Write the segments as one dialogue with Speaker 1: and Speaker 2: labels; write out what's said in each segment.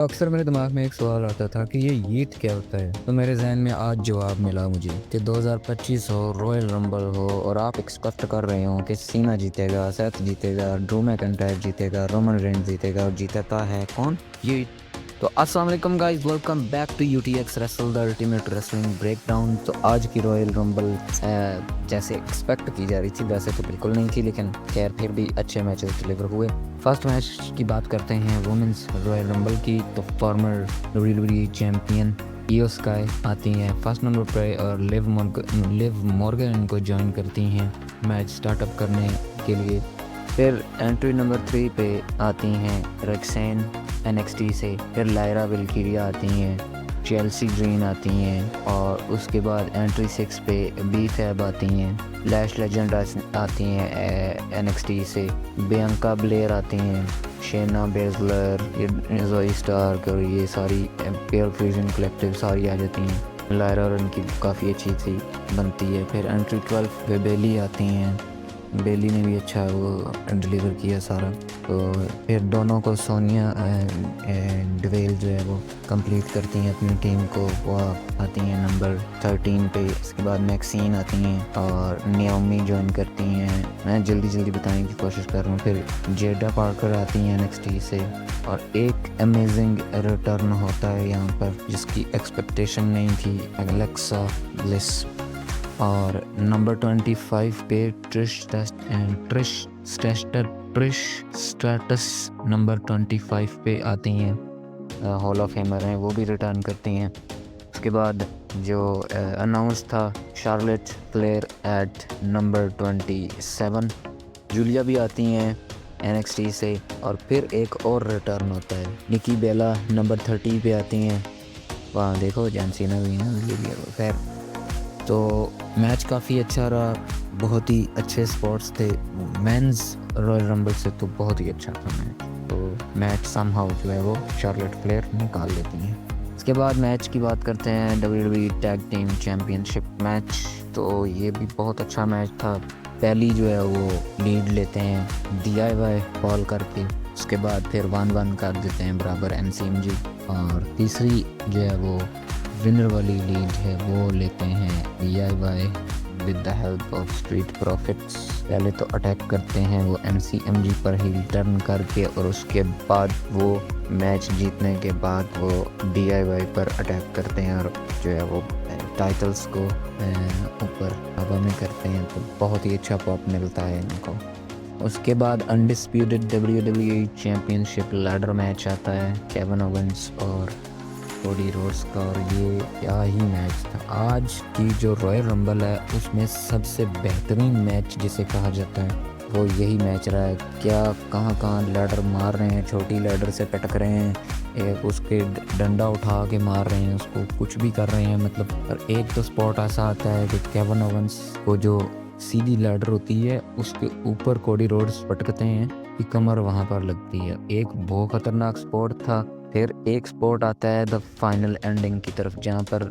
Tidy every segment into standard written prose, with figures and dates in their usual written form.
Speaker 1: अक्सर मेरे दिमाग में एक सवाल आता था कि ये ईद क्या होता है। तो मेरे जहन में आज जवाब मिला मुझे कि 2025 हो, रॉयल रंबल हो और आप एक्सपेक्ट कर रहे हो कि सीना जीतेगा, सेथ जीतेगा, ड्रू मैकिंटायर जीतेगा, रोमन रेंज जीतेगा और जीतता है कौन? ये। तो अस्सलाम वालेकुम guys, welcome back to UTX wrestle the ultimate wrestling breakdown. तो आज की रॉयल रंबल जैसे एक्सपेक्ट की जा रही थी वैसे तो बिल्कुल नहीं थी, लेकिन खैर फिर भी अच्छे मैचेस डिलीवर हुए। फर्स्ट मैच की बात करते हैं वुमेंस रॉयल रंबल की। तो फॉर्मर WWE चैम्पियन इयो स्काई आती हैं फर्स्ट नंबर पर और लिव मॉर्गन इनको ज्वाइन करती हैं मैच स्टार्टअप करने के लिए। फिर एंट्री नंबर 3 पे आती हैं रेक्सेन NXT से। फिर लायरा विल्किरिया आती हैं, चेल्सी ग्रीन आती हैं और उसके बाद एंट्री 6 पे बी फैब आती हैं, लैश लेजेंड आती हैं NXT से, बियांका ब्लेयर आती हैं, शेना बेजलर, जोई स्टार्क और ये सारी पेयर फ्यूजन कलेक्टिव सारी आ जाती हैं। लायरा और उनकी काफ़ी अच्छी सी बनती है। फिर एंट्री 12 पे बेली आती हैं, बेली ने भी अच्छा वो डिलीवर किया सारा। तो फिर दोनों को सोनिया डवेल जो है वो कंप्लीट करती हैं अपनी टीम को। वो आती हैं नंबर 13 पे। इसके बाद मैक्सीन आती हैं और नियोमी ज्वाइन करती हैं। मैं जल्दी बताने की कोशिश कर रहा हूँ। फिर जेडा पार्कर आती हैं NXT से और एक अमेजिंग रिटर्न होता है यहाँ पर जिसकी एक्सपेक्टेशन नहीं थी, एलेक्सा ब्लिस। और नंबर 25 पे ट्रिश स्ट्रैटस नंबर 25 पे आती हैं, हॉल ऑफ फेमर हैं, वो भी रिटर्न करती हैं। उसके बाद जो अनाउंस था Charlotte Flair at number 27, Julia भी आती हैं NXT से। और फिर एक और रिटर्न होता है, निकी बेला नंबर 30 पे आती हैं। वहाँ देखो जॉन भी है। खैर तो मैच काफ़ी अच्छा रहा, बहुत ही अच्छे स्पोर्ट्स थे। मेंस रॉयल रंबल से तो बहुत ही अच्छा था मैच। तो मैच समहाउ जो है वो शार्लेट फ्लेयर निकाल लेती हैं। इसके बाद मैच की बात करते हैं WWE tag team championship match. तो ये भी बहुत अच्छा मैच था। पहली जो है वो लीड लेते हैं DIY फॉल करके, उसके बाद फिर 1-1 कर देते हैं बराबर MCMG और तीसरी जो है वो विनर वाली लीड है वो लेते हैं DIY with the help of street profits. पहले तो अटैक करते हैं वो MCMG पर ही टर्न करके और उसके बाद वो मैच जीतने के बाद वो DIY पर अटैक करते हैं और जो है वो टाइटल्स को ऊपर हवा में करते हैं। तो बहुत ही अच्छा पॉप मिलता है इनको। उसके बाद undisputed WWE championship ladder match आता है केविन ओवेंस और कोडी रोड्स का। और ये क्या ही मैच था। आज की जो रॉयल रंबल है उसमें सबसे बेहतरीन मैच जिसे कहा जाता है वो यही मैच रहा है। क्या कहाँ लैडर मार रहे हैं, छोटी लैडर से पटक रहे हैं, एक उसके डंडा उठा के मार रहे हैं, उसको कुछ भी कर रहे हैं मतलब। और एक तो स्पॉट ऐसा आता है कि केविन ओवेंस को जो सीधी लैडर होती है उसके ऊपर कोडी रोड्स पटकते हैं कि कमर वहाँ पर लगती है। एक बहुत खतरनाक स्पॉट था। फिर एक स्पॉट आता है द फाइनल एंडिंग की तरफ जहाँ पर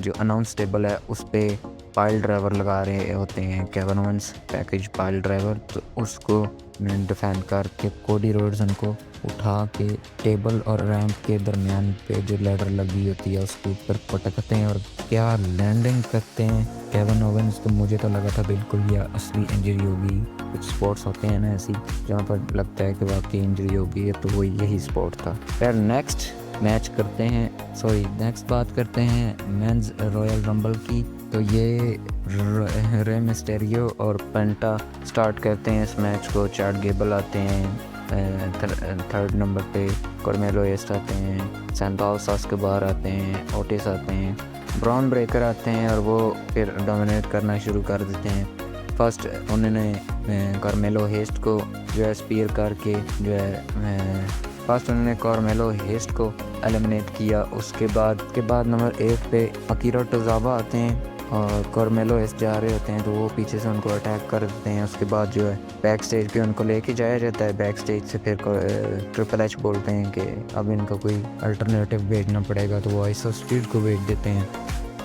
Speaker 1: जो अनाउंस टेबल है उस पर पाइल ड्राइवर लगा रहे होते हैं Kevin Owens, package pile driver. तो उसको डिफेंड करके कोडी रोड्स उनको उठा के टेबल और रैंप के दरमियान पे जो लैडर लगी होती है उसके ऊपर पटकते हैं और क्या लैंडिंग करते हैं केविन ओवेंस। तो मुझे तो लगा था बिल्कुल ये असली इंजरी होगी। कुछ स्पोर्ट्स होते हैं ना ऐसी जहाँ पर लगता है कि वाकई इंजरी होगी है, तो वो यही स्पोर्ट था। फिर नेक्स्ट बात करते हैं मेंस रॉयल रंबल की। तो ये रे मिस्टेरियो और पेंटा स्टार्ट करते हैं इस मैच को। चार्ट गेबल आते हैं थर्ड नंबर पे, कार्मेलो एस्ट आते हैं, सैंटोस के बाहर आते हैं, ओटिस आते हैं, ब्रॉन ब्रेकर आते हैं और वो फिर डोमिनेट करना शुरू कर देते हैं। फर्स्ट उन्होंने कार्मेलो हेस्ट को जो है स्पीयर करके जो है फर्स्ट उन्होंने कार्मेलो हेस्ट को एलिमिनेट किया। उसके बाद नंबर 1 पे अकीरा टोजावा आते हैं और कार्मेलो हेस्ट जा रहे होते हैं तो वो पीछे से उनको अटैक कर देते हैं। उसके बाद जो है बैक स्टेज पे उनको लेके जाया जाता है। बैक स्टेज से फिर ट्रिपल एच बोलते हैं कि अब इनका कोई अल्टरनेटिव भेजना पड़ेगा, तो वो आइसो स्पीड को भेज देते हैं।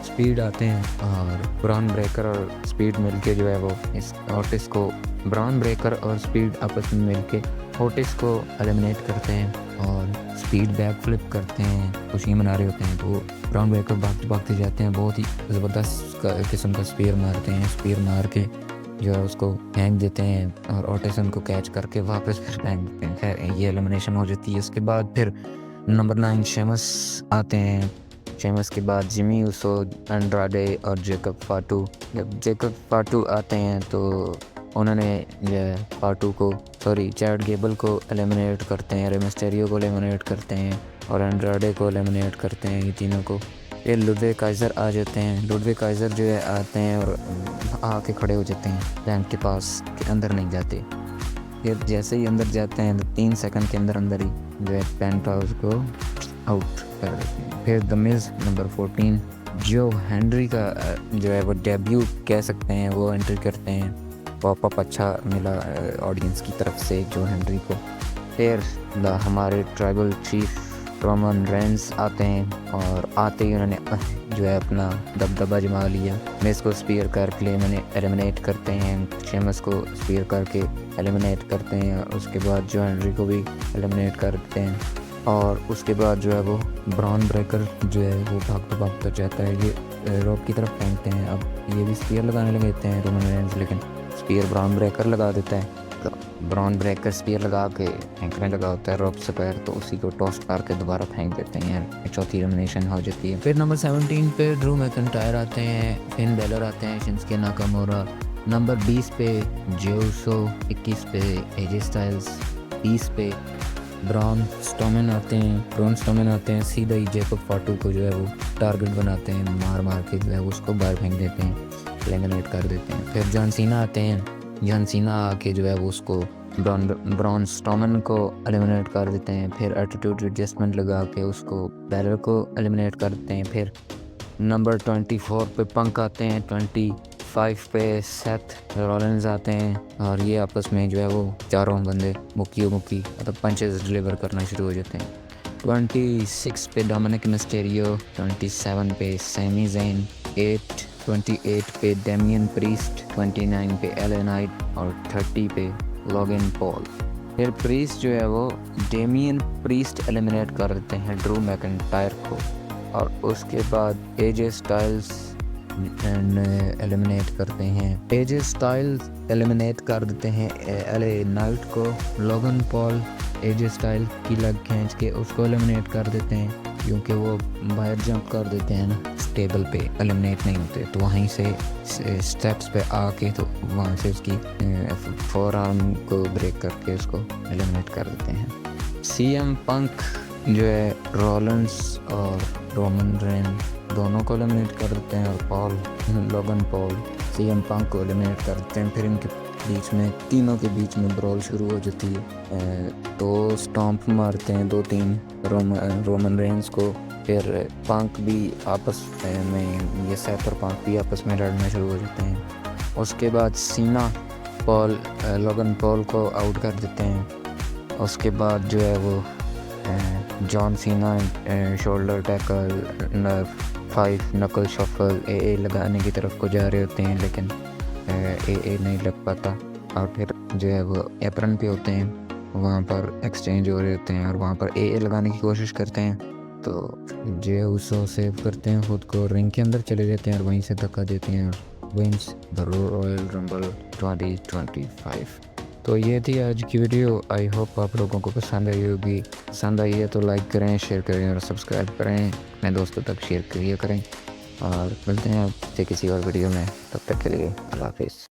Speaker 1: स्पीड आते हैं और ब्राउन ब्रेकर और स्पीड मिलके जो है वो इस ऑटिस को ब्राउन ब्रेकर और स्पीड आपस में मिलके ओटिस को एलिमिनेट करते हैं और स्पीड बैक फ्लिप करते हैं, खुशियाँ मना रहे होते हैं। तो ब्राउन ब्रेकर भागते भागते जाते हैं, बहुत ही ज़बरदस्त किस्म का स्पीयर मारते हैं। स्पीयर मार के जो है उसको फेंक देते हैं और ओटिस उनको कैच करके वापस फिर फेंक देते हैं। खैर ये एलिमिनेशन हो जाती है। उसके बाद फिर नंबर 9 शेमस आते हैं। शेमस के बाद जिमी ऊसो, एंड्राडे और जेकब फाटू। जब जेकब फाटू आते हैं तो उन्होंने फाटू को चैट गेबल को एलिमिनेट करते हैं, रे मिस्टेरियो को एलिमिनेट करते हैं और एंड्राडे को एलिमिनेट करते हैं, ये तीनों को। फिर लुडविग काइज़र आ जाते हैं। लुडविग काइज़र जो है आते हैं और आके खड़े हो जाते हैं टैंक के पास, के अंदर नहीं जाते। फिर जैसे ही अंदर जाते हैं तो 3 सेकंड के अंदर अंदर ही जो है पेंट हाउस को आउट कर देते हैं। फिर द मिज नंबर 14 जो हेनरी का जो है वो डेब्यू कह सकते हैं, वो एंट्री करते हैं। पॉपअप अच्छा मिला ऑडियंस की तरफ से जो हेनरी को। फिर हमारे ट्राइबल चीफ रोमन रेंस आते हैं और आते ही उन्होंने जो है अपना दबदबा जमा लिया। मिस को स्पीयर करके उन्होंने एलिमिनेट करते हैं, शेमस को स्पीयर करके एलिमिनेट करते हैं, उसके बाद जो हेनरी को भी एलिमिनेट कर देते हैं। और उसके बाद जो है वो ब्राउन ब्रेकर जो है वो भागता जाता है, ये रॉक की तरफ फेंकते हैं। अब ये भी स्पीयर लगाने लगे हैं रोमन रेंस, लेकिन स्पीयर ब्राउन ब्रेकर लगा देता है। तो ब्राउन ब्रेकर स्पीयर लगा के फेंकने लगा होता है रॉक से पैर, तो उसी को टॉस करके दोबारा फेंक देते हैं। चौथी एलिमिनेशन हो जाती है। फिर नंबर 17 पे ड्रू मैकिंटायर आते हैं, फिन बेलर आते हैं, शिंसुके नाकामुरा। नंबर 20 पे जे उसो, 21 पे एजे स्टाइल्स, 30 पे ब्रॉन स्टोमन आते हैं। सीधा ही जेकब फाटू को जो है वो टारगेट बनाते हैं, मार के जो है उसको बाहर फेंक देते हैं, एलिमिनेट कर देते हैं। फिर जॉन सीना आते हैं, जॉन सीना आके जो है वो उसको ब्रॉन स्टोमन को एलिमिनेट कर देते हैं। फिर एटीट्यूड एडजस्टमेंट लगा के उसको बैलर को एलिमिनेट करते हैं। फिर नंबर 24 पे पंक आते हैं, 25 पे सेथ रॉलिंस आते हैं और ये आपस में जो है वो चारों बंदे मुक्की मतलब पंचेस डिलीवर करना शुरू हो जाते हैं। 26 पे डोमिनिक मिस्टेरियो, 27 पे सैमी ज़ेन, 28 पे डेमियन प्रीस्ट, 29 पे एले नाइट और 30 पे लोगन पॉल। फिर प्रीस्ट जो है वो डेमियन प्रीस्ट एलिमिनेट कर देते हैं ड्रू मैकिंटायर को, और उसके बाद एजे स्टाइल्स एलिमिनेट करते हैं। एजे स्टाइल्स एलिमिनेट कर देते हैं एले नाइट को। लोगन पॉल एजे स्टाइल की लग खींच के उसको एलिमिनेट कर देते हैं, क्योंकि वो बाहर जंप कर देते हैं ना, टेबल पे एलिमिनेट नहीं होते, तो वहीं से स्टेप्स पे आके तो वहाँ से उसकी फोर आर्म को ब्रेक करके उसको एलिमिनेट कर देते हैं। सीएम पंक जो है रॉलिंस और रोमन रेन दोनों को एलिमिनेट कर देते हैं, और लोगन पॉल सीएम पंक को एलिमिनेट कर देते हैं। फिर इनके बीच में तीनों के बीच में ब्रॉल शुरू हो जाती है। तो स्टॉम्प मारते हैं 2-3 रोमन रेंस को। फिर पंक भी आपस में, ये सेथ और पंक भी आपस में लड़ना शुरू हो जाते हैं। उसके बाद सीना लोगन पॉल को आउट कर देते हैं। उसके बाद जो है वो जॉन सीना शोल्डर टैकल 5 नकल शफल ए लगाने की तरफ को जा रहे होते हैं, लेकिन ए नहीं लग पाता, और फिर जो है वो एप्रन पे होते हैं, वहाँ पर एक्सचेंज हो रहे होते हैं और वहाँ पर ए लगाने की कोशिश करते हैं। तो जे उसो सेव करते हैं खुद को, रिंग के अंदर चले जाते हैं और वहीं से धक्का देते हैं, विंस द रॉयल रंबल 2025। तो ये थी आज की वीडियो। आई होप आप लोगों को पसंद आई होगी। पसंद आई है तो लाइक करें, शेयर करें और सब्सक्राइब करें, अपने दोस्तों तक शेयर करिए करें, और मिलते हैं आपसे किसी और वीडियो में। तब तक के लिए अल्लाह हाफिज़।